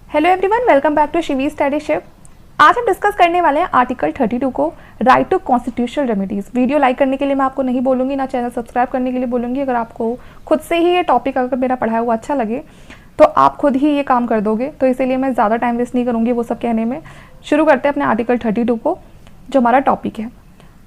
Hello everyone, welcome back to Shivi study ship. आज हम discuss करने वाले हैं आर्टिकल 32 को, right to constitutional remedies. Video like करने के लिए मैं आपको नहीं बोलूँगी, ना चैनल सब्सक्राइब करने के लिए बोलूँगी। अगर आपको खुद से ही ये टॉपिक अगर मेरा पढ़ाया हुआ अच्छा लगे तो आप खुद ही ये काम कर दोगे, तो इसीलिए मैं ज़्यादा टाइम वेस्ट नहीं करूँगी वो सब कहने में। शुरू करते हैं अपने आर्टिकल 32 को, जो हमारा टॉपिक है।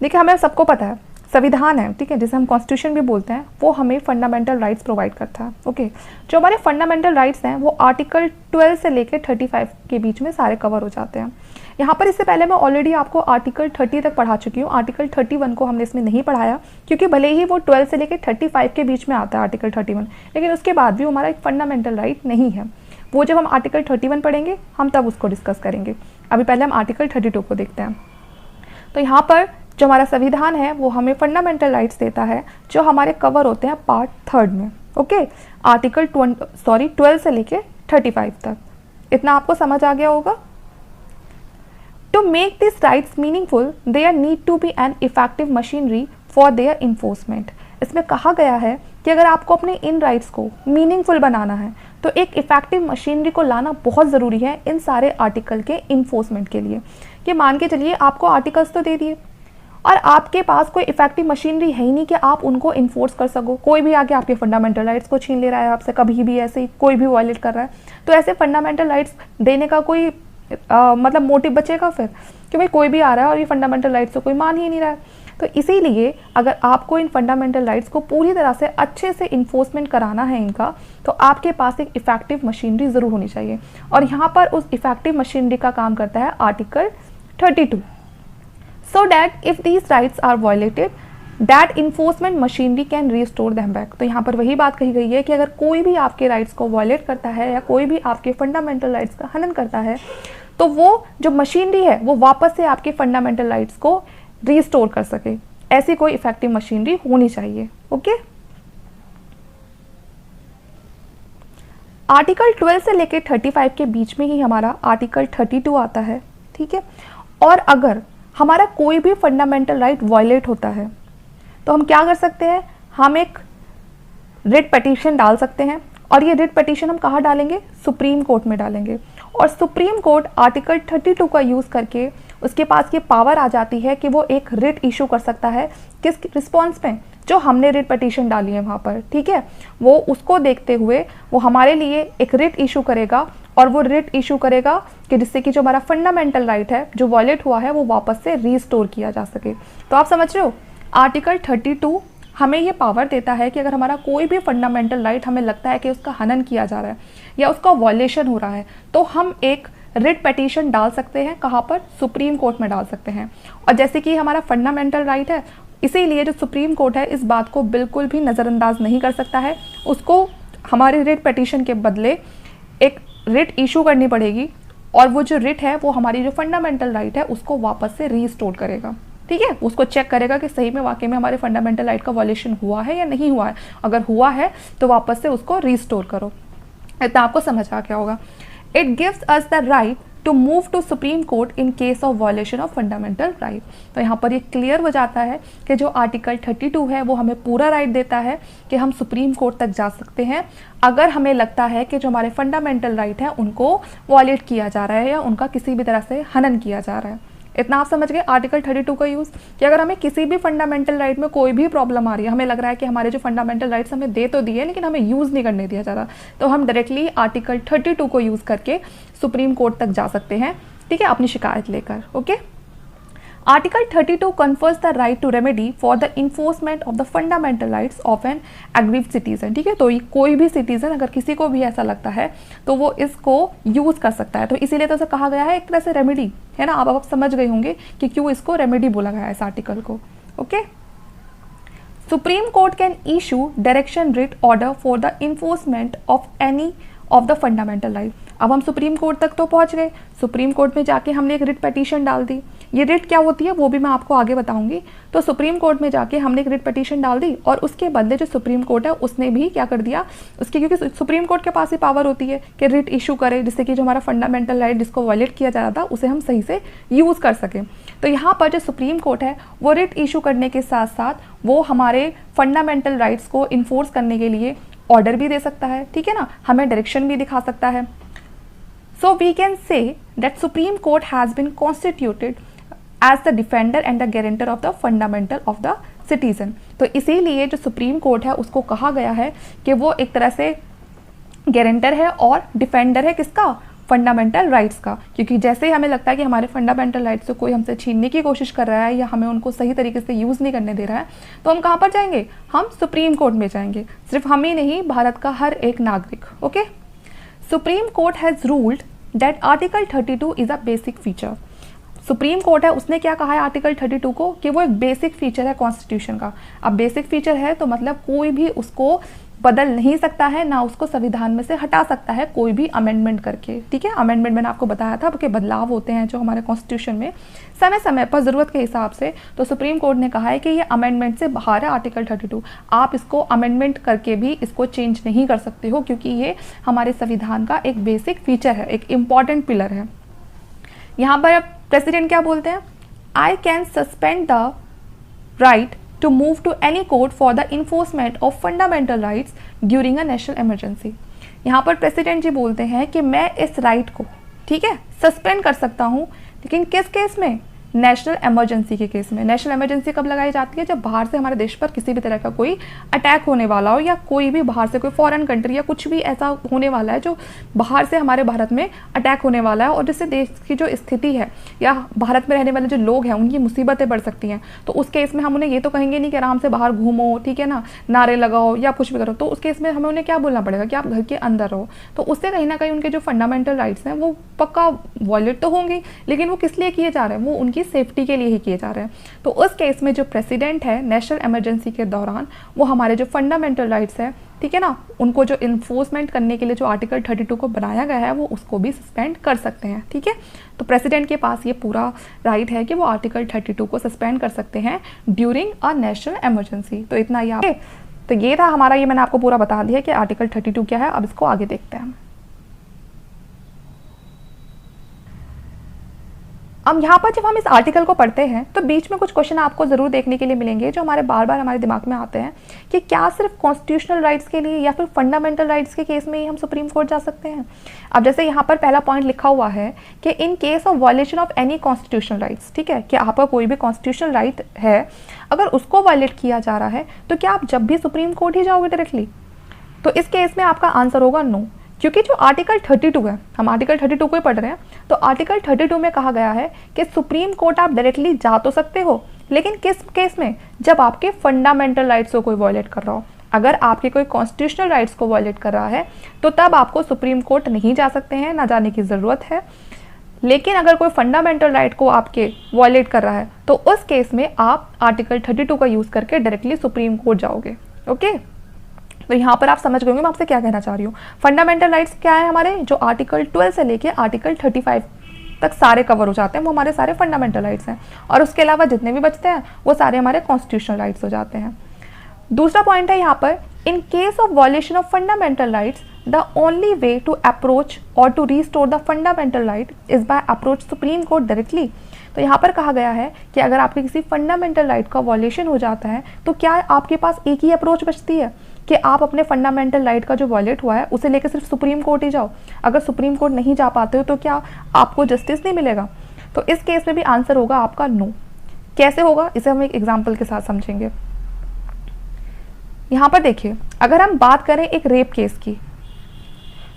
देखिए, हमें सबको पता है संविधान है, ठीक है, जिसे हम कॉन्स्टिट्यूशन भी बोलते हैं, वो हमें फंडामेंटल राइट्स प्रोवाइड करता है। ओके, जो हमारे फंडामेंटल राइट्स हैं वो आर्टिकल 12 से लेकर 35 के बीच में सारे कवर हो जाते हैं। यहाँ पर इससे पहले मैं ऑलरेडी आपको आर्टिकल 30 तक पढ़ा चुकी हूँ। आर्टिकल 31 को हमने इसमें नहीं पढ़ाया, क्योंकि भले ही वो 12 से लेकर 35 के बीच में आता है आर्टिकल 31, लेकिन उसके बाद भी हमारा एक फंडामेंटल राइट नहीं है। वो जब हम आर्टिकल 31 पढ़ेंगे हम तब उसको डिस्कस करेंगे। अभी पहले हम आर्टिकल 32 को देखते हैं। तो यहाँ पर जो हमारा संविधान है वो हमें फंडामेंटल राइट्स देता है, जो हमारे कवर होते हैं पार्ट 3 में। ओके, आर्टिकल 12 से लेके 35 तक। इतना आपको समझ आ गया होगा। To make this rights meaningful there need to be an effective machinery for their enforcement. इसमें कहा गया है कि अगर आपको अपने इन राइट्स को मीनिंगफुल बनाना है तो एक इफेक्टिव मशीनरी को लाना बहुत ज़रूरी है इन सारे आर्टिकल के इन्फोर्समेंट के लिए। कि मान के चलिए आपको आर्टिकल्स तो दे दिए और आपके पास कोई इफेक्टिव मशीनरी है ही नहीं कि आप उनको इन्फोर्स कर सको। कोई भी आके आपके फंडामेंटल राइट्स को छीन ले रहा है आपसे, कभी भी ऐसे ही कोई भी वायलेट कर रहा है, तो ऐसे फंडामेंटल राइट्स देने का कोई मतलब मोटिव बचेगा फिर कि भाई कोई भी आ रहा है और ये फंडामेंटल राइट्स तो कोई मान ही नहीं रहा है। तो इसीलिए अगर आपको इन फंडामेंटल राइट्स को पूरी तरह से अच्छे से इन्फोर्समेंट कराना है इनका, तो आपके पास एक इफेक्टिव मशीनरी ज़रूर होनी चाहिए। और यहाँ पर उस इफेक्टिव मशीनरी का काम करता है article 32। So that if these rights are violated, that enforcement machinery can restore them back। तो यहाँ पर वही बात कही गई है कि अगर कोई भी आपके राइट्स को वायलेट करता है या कोई भी आपके फंडामेंटल राइट्स का हनन करता है, तो वो जो मशीनरी है वो वापस से आपके फंडामेंटल राइट्स को रिस्टोर कर सके। ऐसी कोई इफेक्टिव मशीनरी होनी चाहिए। ओके, आर्टिकल 12 से लेकर 35 के बीच में ही हमारा आर्टिकल 32 आता है, ठीक है। और अगर हमारा कोई भी फंडामेंटल राइट वायलेट होता है तो हम क्या कर सकते हैं, हम एक रिट पिटीशन डाल सकते हैं। और ये रिट पिटीशन हम कहाँ डालेंगे, सुप्रीम कोर्ट में डालेंगे। और सुप्रीम कोर्ट आर्टिकल 32 का यूज़ करके उसके पास ये पावर आ जाती है कि वो एक रिट इशू कर सकता है किस रिस्पॉन्स में, जो हमने रिट पिटीशन डाली है वहाँ पर, ठीक है। वो उसको देखते हुए वो हमारे लिए एक रिट इशू करेगा, और वो रिट इशू करेगा कि जिससे कि जो हमारा फंडामेंटल राइट है जो वायलेट हुआ है वो वापस से रीस्टोर किया जा सके। तो आप समझ रहे हो, आर्टिकल 32 हमें ये पावर देता है कि अगर हमारा कोई भी फंडामेंटल राइट हमें लगता है कि उसका हनन किया जा रहा है या उसका वायलेशन हो रहा है, तो हम एक रिट पिटीशन डाल सकते हैं। कहाँ पर, सुप्रीम कोर्ट में डाल सकते हैं। और जैसे कि हमारा फंडामेंटल राइट है, इसीलिए जो सुप्रीम कोर्ट है इस बात को बिल्कुल भी नज़रअंदाज नहीं कर सकता है। उसको हमारे रिट पिटीशन के बदले एक रिट इशू करनी पड़ेगी, और वो जो रिट है वो हमारी जो फंडामेंटल राइट है उसको वापस से रीस्टोर करेगा, ठीक है। उसको चेक करेगा कि सही में वाकई में हमारे फंडामेंटल राइट का वायलेशन हुआ है या नहीं हुआ है। अगर हुआ है तो वापस से उसको रीस्टोर करो। इतना आपको समझ आ गया होगा। It gives us the right to move to supreme court in case of violation of fundamental right. तो यहाँ पर ये क्लियर हो जाता है कि जो आर्टिकल 32 है वो हमें पूरा राइट देता है कि हम सुप्रीम कोर्ट तक जा सकते हैं अगर हमें लगता है कि जो हमारे फंडामेंटल राइट हैं उनको वायलेट किया जा रहा है या उनका किसी भी तरह से हनन किया जा रहा है। इतना आप समझ गए आर्टिकल 32 का यूज़, कि अगर हमें किसी भी फंडामेंटल राइट में कोई भी प्रॉब्लम आ रही है, हमें लग रहा है कि हमारे जो फंडामेंटल राइट्स हमें दे तो दिए लेकिन हमें यूज़ नहीं करने दिया जा रहा, तो हम डायरेक्टली आर्टिकल 32 को यूज़ करके सुप्रीम कोर्ट तक जा सकते हैं, ठीक है, अपनी शिकायत लेकर। Okay, article 32 confers the right to remedy for the enforcement of the fundamental rights of an aggrieved citizen। ठीक है, तो कोई भी सिटीजन अगर किसी को भी ऐसा लगता है तो वो इसको यूज कर सकता है। तो इसीलिए तो इसे कहा गया है एक तरह से रेमेडी, है ना। आप समझ गए होंगे कि क्यों इसको रेमेडी बोला गया है इस आर्टिकल को। Okay, supreme court can issue direction writ order for the enforcement of any of the fundamental right. अब हम सुप्रीम कोर्ट तक तो पहुंच गए, सुप्रीम कोर्ट में जाके हमने एक रिट पिटीशन डाल दी। ये रिट क्या होती है वो भी मैं आपको आगे बताऊंगी। तो सुप्रीम कोर्ट में जाके हमने एक रिट पिटीशन डाल दी, और उसके बदले जो सुप्रीम कोर्ट है उसने भी क्या कर दिया, उसके क्योंकि सुप्रीम कोर्ट के पास ही पावर होती है कि रिट इशू करे, जिससे कि जो हमारा फंडामेंटल राइट जिसको वायलेट किया जा रहा था उसे हम सही से यूज़ कर सकें। तो यहाँ पर जो सुप्रीम कोर्ट है वो रिट इशू करने के साथ साथ वो हमारे फंडामेंटल राइट्स को इन्फोर्स करने के लिए ऑर्डर भी दे सकता है, ठीक है ना, हमें डायरेक्शन भी दिखा सकता है। So we can say that Supreme Court has been constituted as the defender and the guarantor of the fundamental of the citizen. तो इसीलिए जो सुप्रीम कोर्ट है उसको कहा गया है कि वो एक तरह से गारंटर है और डिफेंडर है किसका, फंडामेंटल राइट्स का। क्योंकि जैसे ही हमें लगता है कि हमारे फंडामेंटल राइट्स को कोई हमसे छीनने की कोशिश कर रहा है या हमें उनको सही तरीके से यूज़ नहीं करने दे रहा है, तो हम कहाँ पर जाएंगे, हम सुप्रीम कोर्ट में जाएंगे। सिर्फ हम ही नहीं, भारत का हर एक नागरिक। Okay, supreme court has ruled that article 32 is a basic feature. Supreme court है उसने क्या कहा है आर्टिकल 32 को, कि वो एक बेसिक फीचर है कॉन्स्टिट्यूशन का। अब बेसिक फीचर है तो मतलब कोई भी उसको बदल नहीं सकता है, ना उसको संविधान में से हटा सकता है कोई भी अमेंडमेंट करके। ठीक है, अमेंडमेंट मैंने आपको बताया था कि बदलाव होते हैं जो हमारे कॉन्स्टिट्यूशन में समय समय पर ज़रूरत के हिसाब से। तो सुप्रीम कोर्ट ने कहा है कि ये अमेंडमेंट से बाहर है आर्टिकल 32, आप इसको अमेंडमेंट करके भी इसको चेंज नहीं कर सकते हो, क्योंकि ये हमारे संविधान का एक बेसिक फीचर है, एक इम्पॉर्टेंट पिलर है। यहाँ पर प्रेसिडेंट क्या बोलते हैं, I can suspend the right to move to any court for the enforcement of fundamental rights during a national emergency। यहाँ पर प्रेसिडेंट जी बोलते हैं कि मैं इस राइट को, ठीक है, सस्पेंड कर सकता हूँ, लेकिन किस केस में, नेशनल इमरजेंसी के केस में। नेशनल इमरजेंसी कब लगाई जाती है, जब बाहर से हमारे देश पर किसी भी तरह का कोई अटैक होने वाला हो, या कोई भी बाहर से कोई फॉरेन कंट्री या कुछ भी ऐसा होने वाला है जो बाहर से हमारे भारत में अटैक होने वाला है और जिससे देश की जो स्थिति है या भारत में रहने वाले जो लोग हैं उनकी मुसीबतें बढ़ सकती हैं। तो उस केस में हम उन्हें ये तो कहेंगे नहीं कि आराम से बाहर घूमो, ठीक है ना, नारे लगाओ या कुछ भी करो। तो उस केस में हमें उन्हें क्या बोलना पड़ेगा कि आप घर के अंदर रहो। तो उससे कहीं ना कहीं उनके जो फंडामेंटल राइट्स हैं वो पक्का वॉयलेट तो होंगे, लेकिन वो किस लिए किए जा रहे हैं, वो उनकी सेफ्टी के लिए ही किए जा रहे हैं। तो उस केस में जो प्रेसिडेंट है नेशनल इमरजेंसी के दौरान वो हमारे जो फंडामेंटल राइट्स है, ठीक है ना, उनको जो इन्फोर्समेंट करने के लिए जो आर्टिकल 32 को बनाया गया है वो उसको भी सस्पेंड कर सकते हैं। ठीक है, तो प्रेसिडेंट के पास ये पूरा राइट है कि वो आर्टिकल 32 को सस्पेंड कर सकते हैं ड्यूरिंग अ नेशनल इमरजेंसी। तो इतना ही तो ये था हमारा, ये मैंने आपको पूरा बता दिया कि आर्टिकल 32 क्या है। अब इसको आगे देखते हैं। अब यहाँ पर जब हम इस आर्टिकल को पढ़ते हैं तो बीच में कुछ क्वेश्चन आपको ज़रूर देखने के लिए मिलेंगे जो हमारे बार बार हमारे दिमाग में आते हैं कि क्या सिर्फ कॉन्स्टिट्यूशनल राइट्स के लिए या फिर फंडामेंटल राइट्स के केस में ही हम सुप्रीम कोर्ट जा सकते हैं। अब जैसे यहाँ पर पहला पॉइंट लिखा हुआ है कि इन case of violation of any constitutional rights, ठीक है, कि आपका कोई भी कॉन्स्टिट्यूशनल राइट है अगर उसको वायलेट किया जा रहा है तो क्या आप जब भी सुप्रीम कोर्ट ही जाओगे डायरेक्टली? तो इस केस में आपका आंसर होगा नो, क्योंकि जो आर्टिकल 32 है, हम आर्टिकल 32 को ही पढ़ रहे हैं, तो आर्टिकल 32 में कहा गया है कि सुप्रीम कोर्ट आप डायरेक्टली जा तो सकते हो, लेकिन किस केस में, जब आपके फंडामेंटल राइट्स को कोई वायलेट कर रहा हो। अगर आपके कोई कॉन्स्टिट्यूशनल राइट्स को वायलेट कर रहा है तो तब आपको सुप्रीम कोर्ट नहीं जा सकते हैं, ना जाने की ज़रूरत है। लेकिन अगर कोई फंडामेंटल राइट को आपके वायलेट कर रहा है तो उस केस में आप आर्टिकल 32 का यूज़ करके डायरेक्टली सुप्रीम कोर्ट जाओगे। ओके, तो यहाँ पर आप समझ गए होंगे मैं आपसे क्या कहना चाह रही हूँ। फंडामेंटल राइट्स क्या है हमारे, जो आर्टिकल 12 से लेके आर्टिकल 35 तक सारे कवर हो जाते हैं, वो हमारे सारे फंडामेंटल राइट्स हैं, और उसके अलावा जितने भी बचते हैं वो सारे हमारे कॉन्स्टिट्यूशनल राइट्स हो जाते हैं। दूसरा पॉइंट है यहाँ पर, in case of violation of fundamental rights the only way to approach और to restore the fundamental right is by approach supreme court directly. तो यहाँ पर कहा गया है कि अगर आपके किसी फंडामेंटल राइट का वायलेशन हो जाता है तो क्या आपके पास एक ही अप्रोच बचती है कि आप अपने फंडामेंटल राइट का जो वायलेट हुआ है उसे लेकर सिर्फ सुप्रीम कोर्ट ही जाओ। अगर सुप्रीम कोर्ट नहीं जा पाते हो तो क्या आपको जस्टिस नहीं मिलेगा? तो इस केस में भी आंसर होगा आपका नो। कैसे होगा, इसे हम एक एग्जाम्पल के साथ समझेंगे। यहाँ पर देखिए, अगर हम बात करें एक रेप केस की,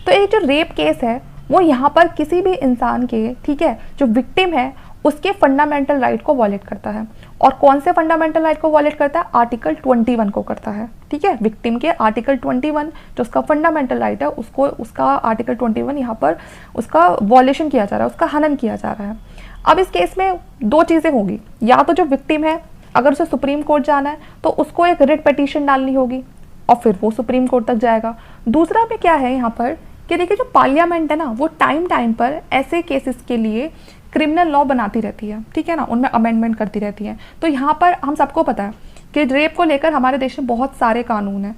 तो एक जो रेप केस है वो यहाँ पर किसी भी इंसान के, ठीक है, जो विक्टिम है उसके फंडामेंटल राइट को वायलेट करता है। और कौन से फंडामेंटल राइट को वायलेट करता है? आर्टिकल 21 को करता है। ठीक है, विक्टिम के आर्टिकल 21 जो उसका फंडामेंटल राइट है उसको, उसका आर्टिकल 21 यहाँ पर उसका वायलेशन किया जा रहा है, उसका हनन किया जा रहा है। अब इस केस में दो चीज़ें होगी, या तो जो विक्टिम है अगर उसे सुप्रीम कोर्ट जाना है तो उसको एक रिट पिटीशन डालनी होगी और फिर वो सुप्रीम कोर्ट तक जाएगा। दूसरा में क्या है यहाँ पर कि देखिए, जो पार्लियामेंट है ना वो टाइम टाइम पर ऐसे केसेस के लिए क्रिमिनल लॉ बनाती रहती है, ठीक है ना, उनमें अमेंडमेंट करती रहती है। तो यहाँ पर हम सबको पता है कि रेप को लेकर हमारे देश में बहुत सारे कानून हैं,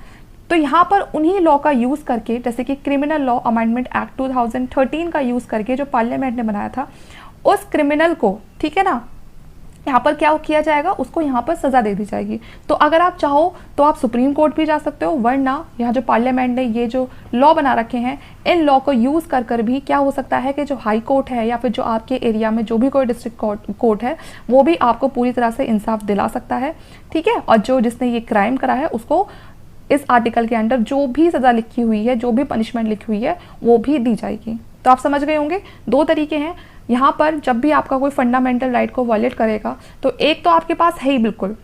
तो यहाँ पर उन्हीं लॉ का यूज़ करके, जैसे कि क्रिमिनल लॉ अमेंडमेंट एक्ट 2013 का यूज़ करके जो पार्लियामेंट ने बनाया था, उस क्रिमिनल को, ठीक है ना, यहाँ पर क्या किया जाएगा, उसको यहाँ पर सज़ा दे दी जाएगी। तो अगर आप चाहो तो आप सुप्रीम कोर्ट भी जा सकते हो, वरना यहाँ जो पार्लियामेंट ने ये जो लॉ बना रखे हैं, इन लॉ को यूज़ कर कर भी क्या हो सकता है कि जो हाई कोर्ट है या फिर जो आपके एरिया में जो भी कोई डिस्ट्रिक्ट कोर्ट है वो भी आपको पूरी तरह से इंसाफ दिला सकता है, ठीक है। और जो जिसने ये क्राइम करा है उसको इस आर्टिकल के अंडर जो भी सज़ा लिखी हुई है, जो भी पनिशमेंट लिखी हुई है, वो भी दी जाएगी। तो आप समझ गए होंगे, दो तरीके हैं यहाँ पर। जब भी आपका कोई फंडामेंटल राइट को वायलेट करेगा तो एक तो आपके पास है ही बिल्कुल,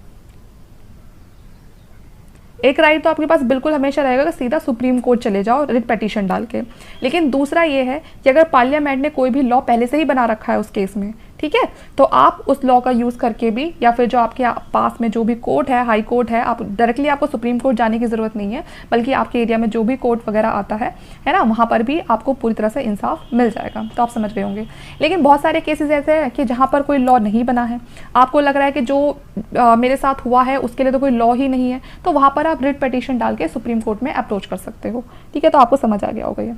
एक राइट तो आपके पास बिल्कुल हमेशा रहेगा कि सीधा सुप्रीम कोर्ट चले जाओ रिट पिटीशन डाल के। लेकिन दूसरा ये है कि अगर पार्लियामेंट ने कोई भी लॉ पहले से ही बना रखा है उस केस में, ठीक है, तो आप उस लॉ का यूज़ करके भी, या फिर जो आपके पास में जो भी कोर्ट है, हाई कोर्ट है, आप डायरेक्टली आपको सुप्रीम कोर्ट जाने की ज़रूरत नहीं है, बल्कि आपके एरिया में जो भी कोर्ट वगैरह आता है ना, वहाँ पर भी आपको पूरी तरह से इंसाफ मिल जाएगा। तो आप समझ गए होंगे। लेकिन बहुत सारे केसेस ऐसे हैं कि जहाँ पर कोई लॉ नहीं बना है, आपको लग रहा है कि जो मेरे साथ हुआ है उसके लिए तो कोई लॉ ही नहीं है, तो वहाँ पर आप रिट पिटीशन डाल के सुप्रीम कोर्ट में अप्रोच कर सकते हो, ठीक है। तो आपको समझ आ गया होगा ये।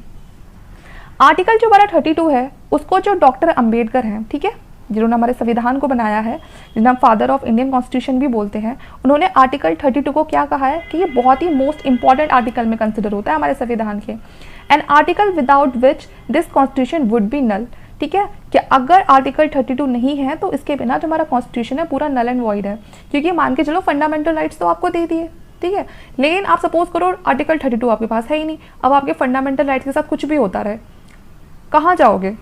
आर्टिकल जो हमारा 32 है, उसको जो डॉक्टर अंबेडकर हैं, ठीक है, जिन्होंने हमारे संविधान को बनाया है, जिन्हें हम फादर ऑफ इंडियन कॉन्स्टिट्यूशन भी बोलते हैं, उन्होंने आर्टिकल 32 को क्या कहा है कि ये बहुत ही मोस्ट इंपॉर्टेंट आर्टिकल में कंसिडर होता है हमारे संविधान के। An article without which this constitution would be null, ठीक है, कि अगर आर्टिकल 32 नहीं है तो इसके बिना जो हमारा कॉन्स्टिट्यूशन है पूरा नल एंड वॉइड है। क्योंकि मान के चलो फंडामेंटल राइट्स तो आपको दे दिए, ठीक है, लेकिन आप सपोज करो आर्टिकल 32 आपके पास है ही नहीं, अब आपके फंडामेंटल राइट्स के साथ कुछ भी होता रहे, कहाँ जाओगे,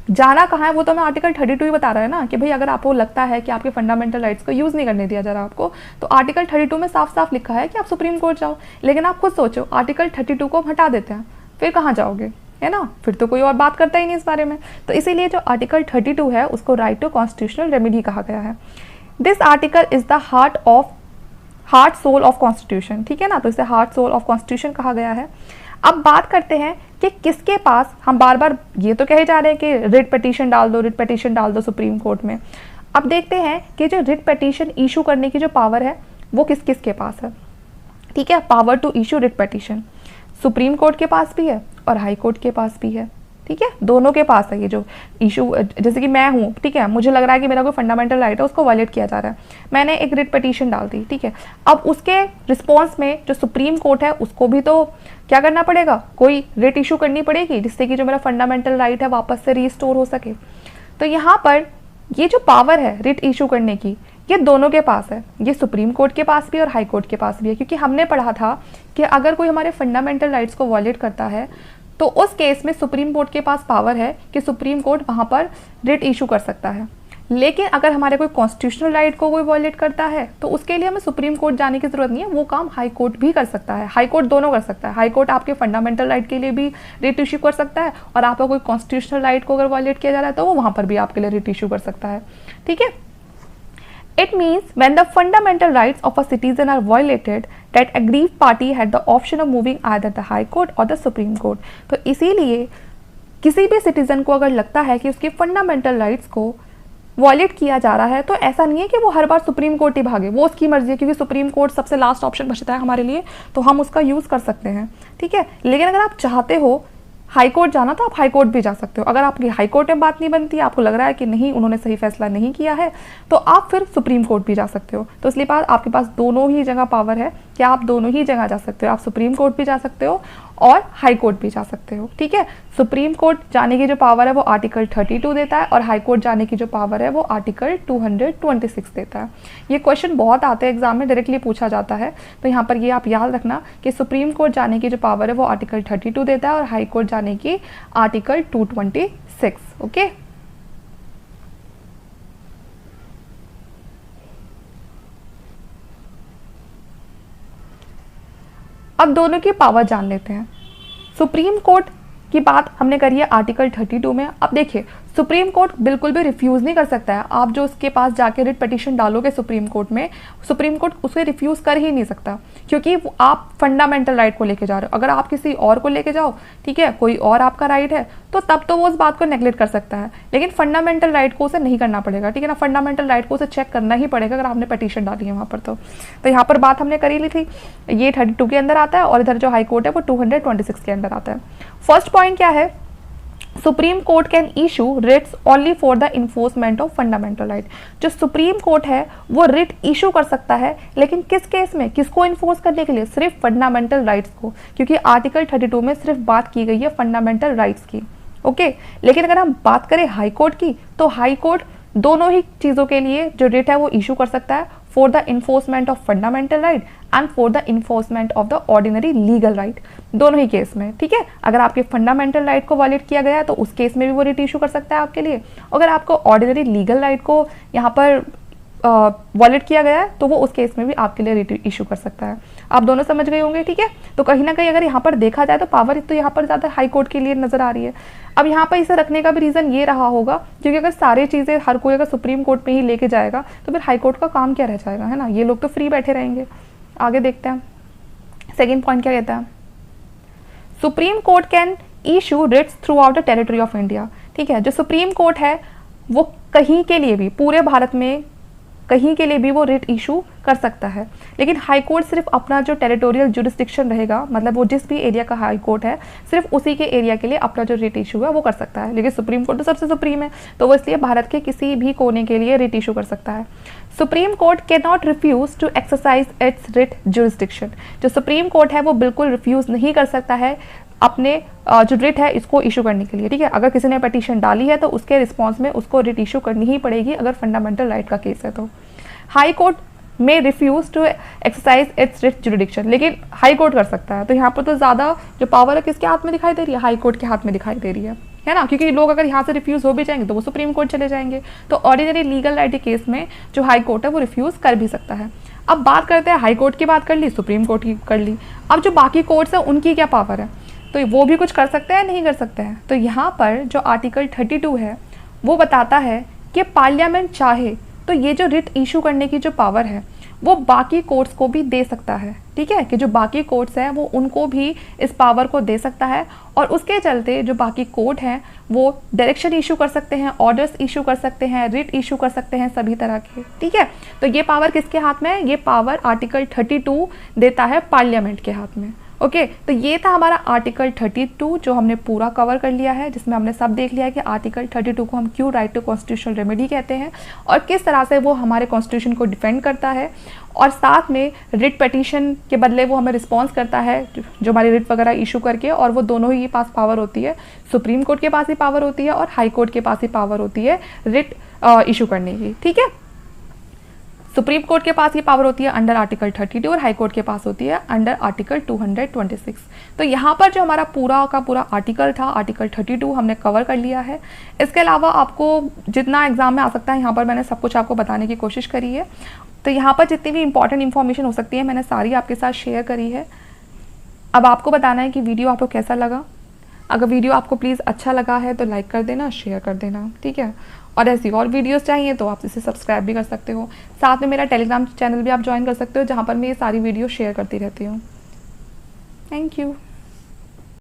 जाना कहाँ है, वो तो मैं आर्टिकल 32 ही बता रहा है ना कि भाई अगर आपको लगता है कि आपके फंडामेंटल राइट्स को यूज़ नहीं करने दिया जा रहा आपको, तो आर्टिकल 32 में साफ साफ लिखा है कि आप सुप्रीम कोर्ट जाओ। लेकिन आप खुद सोचो, आर्टिकल 32 को हटा देते हैं, फिर कहाँ जाओगे, है ना, फिर तो कोई और बात करता ही नहीं इस बारे में। तो इसीलिए जो आर्टिकल 32 है उसको राइट टू कॉन्स्टिट्यूशनल रेमेडी कहा गया है। This article is the heart soul of constitution, ठीक है ना, तो इसे हार्ट सोल ऑफ कॉन्स्टिट्यूशन कहा गया है। अब बात करते हैं कि किसके पास, हम बार बार ये तो कहे जा रहे हैं कि रिट पिटीशन डाल दो, रिट पिटीशन डाल दो सुप्रीम कोर्ट में। अब देखते हैं कि जो रिट पिटीशन इशू करने की जो पावर है वो किस किस के पास है, ठीक है। Power to issue writ petition supreme court के पास भी है और हाई कोर्ट के पास भी है, ठीक है, दोनों के पास है ये जो इशू। जैसे कि मैं हूँ, ठीक है, मुझे लग रहा है कि मेरा कोई फंडामेंटल राइट है उसको वायलेट किया जा रहा है, मैंने एक रिट पिटीशन डाल दी, ठीक है। अब उसके रिस्पॉन्स में जो सुप्रीम कोर्ट है उसको भी तो क्या करना पड़ेगा, कोई रिट इशू करनी पड़ेगी जिससे कि जो मेरा फंडामेंटल राइट है वापस से रीस्टोर हो सके। तो यहाँ पर ये जो पावर है रिट इशू करने की, ये दोनों के पास है, ये सुप्रीम कोर्ट के पास भी और हाई कोर्ट के पास भी है। क्योंकि हमने पढ़ा था कि अगर कोई हमारे फंडामेंटल राइट्स को वायलेट करता है तो उस केस में सुप्रीम कोर्ट के पास पावर है कि सुप्रीम कोर्ट वहाँ पर रिट इशू कर सकता है। लेकिन अगर हमारे कोई कॉन्स्टिट्यूशनल राइट को कोई वायलेट करता है तो उसके लिए हमें सुप्रीम कोर्ट जाने की जरूरत नहीं है, वो काम हाई कोर्ट भी कर सकता है, हाई कोर्ट दोनों कर सकता है। हाई कोर्ट आपके फंडामेंटल राइट के लिए भी रिट इशू कर सकता है और आपका कोई कॉन्स्टिट्यूशनल राइट को अगर वायलेट किया जा रहा है तो वो वहाँ पर भी आपके लिए रिट इशू कर सकता है, ठीक है। It means when the fundamental rights of a citizen are violated, that aggrieved party had the option of moving either the High Court or the Supreme Court. तो इसीलिए किसी भी सिटीजन को अगर लगता है कि उसके फंडामेंटल राइट्स को वॉयलेट किया जा रहा है तो ऐसा नहीं है कि वो हर बार सुप्रीम कोर्ट ही भागे, वो उसकी मर्जी है, क्योंकि सुप्रीम कोर्ट सबसे लास्ट ऑप्शन बचता है हमारे लिए, तो हम उसका यूज़ कर सकते हैं, ठीक है। लेकिन अगर आप चाहते हो हाई कोर्ट जाना तो आप हाई कोर्ट भी जा सकते हो। अगर आपकी हाई कोर्ट में बात नहीं बनती, आपको लग रहा है कि नहीं उन्होंने सही फैसला नहीं किया है, तो आप फिर सुप्रीम कोर्ट भी जा सकते हो। तो इसलिए आपके पास दोनों ही जगह पावर है कि आप दोनों ही जगह जा सकते हो, आप सुप्रीम कोर्ट भी जा सकते हो और हाई कोर्ट भी जा सकते हो, ठीक है। सुप्रीम कोर्ट जाने की जो पावर है वो आर्टिकल 32 देता है और हाई कोर्ट जाने की जो पावर है वो आर्टिकल 226 देता है। ये क्वेश्चन बहुत आते हैं एग्जाम में, डायरेक्टली पूछा जाता है, तो यहाँ पर ये आप याद रखना कि सुप्रीम कोर्ट जाने की जो पावर है वो आर्टिकल 32 देता है और हाई कोर्ट जाने की आर्टिकल 226, ओके। अब दोनों की पावर जान लेते हैं। सुप्रीम कोर्ट की बात हमने करी है आर्टिकल 32 में। अब देखिए सुप्रीम कोर्ट बिल्कुल भी रिफ्यूज़ नहीं कर सकता है, आप जो उसके पास जाके रिट पिटीशन डालोगे सुप्रीम कोर्ट में, सुप्रीम कोर्ट उसे रिफ्यूज़ कर ही नहीं सकता, क्योंकि आप फंडामेंटल राइट को लेके जा रहे हो। अगर आप किसी और को लेके जाओ, ठीक है, कोई और आपका राइट है, तो तब तो वो उस बात को नेगलेक्ट कर सकता है, लेकिन फंडामेंटल राइट को उसे नहीं करना पड़ेगा, ठीक है ना। फंडामेंटल राइट को उसे चेक करना ही पड़ेगा अगर आपने पिटीशन डाली है वहाँ पर। तो यहाँ पर बात हमने करी ली थी, ये 32 के अंदर आता है और इधर जो हाई कोर्ट है वो 226 के अंदर आता है। फर्स्ट पॉइंट क्या है supreme court can issue Ritz only for the enforcement of fundamental right. जो सुप्रीम कोर्ट है वो रिट इशू कर सकता है, लेकिन किस केस में, किसको इन्फोर्स करने के लिए? सिर्फ फंडामेंटल राइट्स को, क्योंकि आर्टिकल 32 में सिर्फ बात की गई है फंडामेंटल राइट्स की। ओके, लेकिन अगर हम बात करें हाई कोर्ट की, तो हाई कोर्ट दोनों ही चीज़ों के लिए जो रिट है वो इशू कर सकता है, for the enforcement of fundamental right and for the enforcement of the ordinary legal right, दोनों ही केस में। ठीक है, अगर आपके फंडामेंटल राइट को वायलेट किया गया है तो उस केस में भी वो रिट इशू कर सकता है आपके लिए। अगर आपको ऑर्डिनरी लीगल राइट को यहाँ पर वॉलेट किया गया है तो वो उस केस में भी आपके लिए रिट इशू कर सकता है। आप दोनों समझ गए होंगे। ठीक है, तो कहीं ना कहीं अगर यहाँ पर देखा जाए तो पावर तो यहाँ पर ज़्यादा हाई कोर्ट के लिए नजर आ रही है। अब यहाँ पर इसे रखने का भी रीज़न ये रहा होगा क्योंकि अगर सारी चीज़ें हर कोई अगर सुप्रीम कोर्ट में ही लेके जाएगा तो फिर हाई कोर्ट का काम क्या रह जाएगा, है ना। ये लोग तो फ्री बैठे रहेंगे। आगे देखते हैं, सेकेंड पॉइंट क्या कहता है, supreme court can issue Ritz through out the territory of India. ठीक है, जो सुप्रीम कोर्ट है वो कहीं के लिए भी, पूरे भारत में कहीं के लिए भी वो रिट इशू कर सकता है, लेकिन हाई कोर्ट सिर्फ अपना जो टेरिटोरियल जुरिस्डिक्शन रहेगा, मतलब वो जिस भी एरिया का हाई कोर्ट है सिर्फ उसी के एरिया के लिए अपना जो रिट इशू है वो कर सकता है। लेकिन सुप्रीम कोर्ट तो सबसे सुप्रीम है, तो वो इसलिए भारत के किसी भी कोने के लिए रिट इशू कर सकता है। Supreme court can not refuse to exercise its writ jurisdiction. जो सुप्रीम कोर्ट है वो बिल्कुल रिफ्यूज नहीं कर सकता है अपने जो रिट है इसको इशू करने के लिए। ठीक है, अगर किसी ने पटिशन डाली है तो उसके रिस्पॉन्स में उसको रिट इशू करनी ही पड़ेगी अगर फंडामेंटल राइट का केस है तो। हाई कोर्ट में refuse to exercise its writ jurisdiction, लेकिन हाई कोर्ट कर सकता है। तो यहाँ पर तो ज़्यादा जो पावर है किसके हाथ में दिखाई दे रही है? हाई कोर्ट के हाथ में दिखाई दे रही है ना, क्योंकि लोग अगर यहाँ से रिफ्यूज हो भी जाएंगे तो वो सुप्रीम कोर्ट चले जाएंगे। तो ऑर्डिनरी लीगल राइट केस में जो हाई कोर्ट है वो रिफ्यूज कर भी सकता है। अब बात करते हैं, हाई कोर्ट की बात कर ली, सुप्रीम कोर्ट की कर ली, अब जो बाकी कोर्ट्स है उनकी क्या पावर है, तो वो भी कुछ कर सकते हैं नहीं कर सकते हैं। तो यहाँ पर जो आर्टिकल 32 है वो बताता है कि पार्लियामेंट चाहे तो ये जो रिट इशू करने की जो पावर है वो बाकी कोर्ट्स को भी दे सकता है। ठीक है, कि जो बाकी कोर्ट्स हैं वो उनको भी इस पावर को दे सकता है, और उसके चलते जो बाकी कोर्ट हैं वो डायरेक्शन इशू कर सकते हैं, ऑर्डर्स इशू कर सकते हैं, रिट इशू कर सकते हैं, सभी तरह के। ठीक है, तो ये पावर किसके हाथ में है? ये पावर आर्टिकल 32 देता है पार्लियामेंट के हाथ में। ओके, तो ये था हमारा आर्टिकल 32 जो हमने पूरा कवर कर लिया है, जिसमें हमने सब देख लिया है कि आर्टिकल 32 को हम क्यों राइट टू कॉन्स्टिट्यूशनल रेमेडी कहते हैं और किस तरह से वो हमारे कॉन्स्टिट्यूशन को डिफेंड करता है, और साथ में रिट पिटीशन के बदले वो हमें रिस्पॉन्स करता है जो हमारी रिट वगैरह इशू करके, और वो दोनों ही पास पावर होती है, सुप्रीम कोर्ट के पास ही पावर होती है और हाई कोर्ट के पास ही पावर होती है रिट इशू करने की। ठीक है, सुप्रीम कोर्ट के पास ये पावर होती है अंडर आर्टिकल 32 और हाई कोर्ट के पास होती है अंडर आर्टिकल 226। तो यहाँ पर जो हमारा पूरा का पूरा आर्टिकल था, आर्टिकल 32 हमने कवर कर लिया है। इसके अलावा आपको जितना एग्जाम में आ सकता है यहाँ पर मैंने सब कुछ आपको बताने की कोशिश करी है। तो यहाँ पर जितनी भी इंपॉर्टेंट इन्फॉर्मेशन हो सकती है मैंने सारी आपके साथ शेयर करी है। अब आपको बताना है कि वीडियो आपको कैसा लगा। अगर वीडियो आपको प्लीज़ अच्छा लगा है तो लाइक कर देना, शेयर कर देना। ठीक है, और ऐसी और वीडियोस चाहिए तो आप इसे सब्सक्राइब भी कर सकते हो। साथ में मेरा टेलीग्राम चैनल भी आप ज्वाइन कर सकते हो जहाँ पर मैं ये सारी वीडियो शेयर करती रहती हूँ। Thank you.